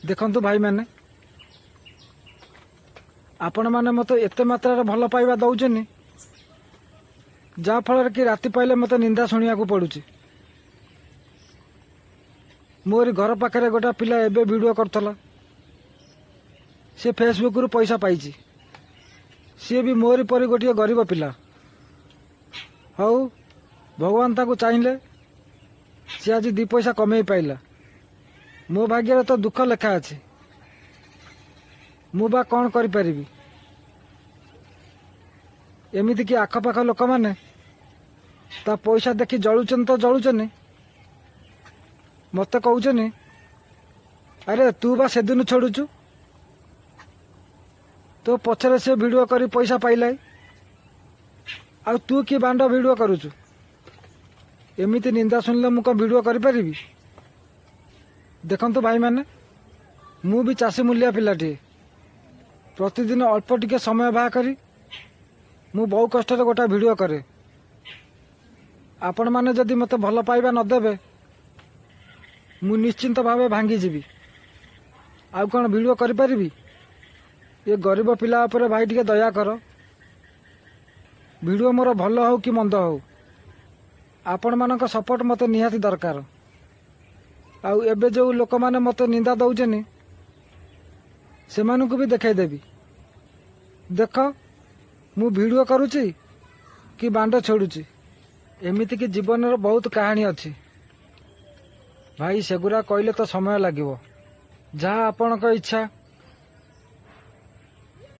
देखंतु भाई मैंने आपण मैंने मत एत मात्रा भल पाइबा दौचनी जहा फल कि राति पाइले मत निंदा शुणा पड़ू। मोरी घर पाखे गोटा पिला एबे वीडियो करथला से फेसबुक रु पैसा पाई सी भी मोरी परी गोटे गरीब पिला हौ भगवान ताको चाहिए सी आज दी पैसा कमे पाइला। मो भाग्य तो दुख लेखा अच्छे मु बा कौन करि परिबी। एमिति कि आखपाख लोक माने ता पैसा देखि जलुचन तो जलुचन मत कहउचनी अरे तू बा सेदिन छोड़ुचु तो पछरे से वीडियो करी पैसा पाइलाई आ तू कि बांड वीडियो करूचु। एमिति निंदा सुनले मु को वीडियो करि परिबी। देखंतु भाई माने मु भी चाषी मूलिया पिलाटी प्रतिदिन अल्प टिके समय बाहा करी मु बहु कष्ट गोटा वीडियो करे। आपण माने जदि मते भल पाइबा न देबे मु निश्चिंत भावे भांगी जीवी आउ कौन वीडियो करि परिबी। ये गरीब पिला उपरे भाई टिके दया कर। वीडियो मोर भल हो कि मंद हो आपण मानक सपोर्ट मते निहाती दरकार। आउ एबे जो लोक माने मते निंदा दौचनी से मानकु भी देखाई देबी। देख मु वीडियो करूची कि बांड छोड़ुची। एमिति कि जीवन रो बहुत कहानी अच्छी भाई सेगुरा कहले तो समय लागिवो जहाँ आपनक इच्छा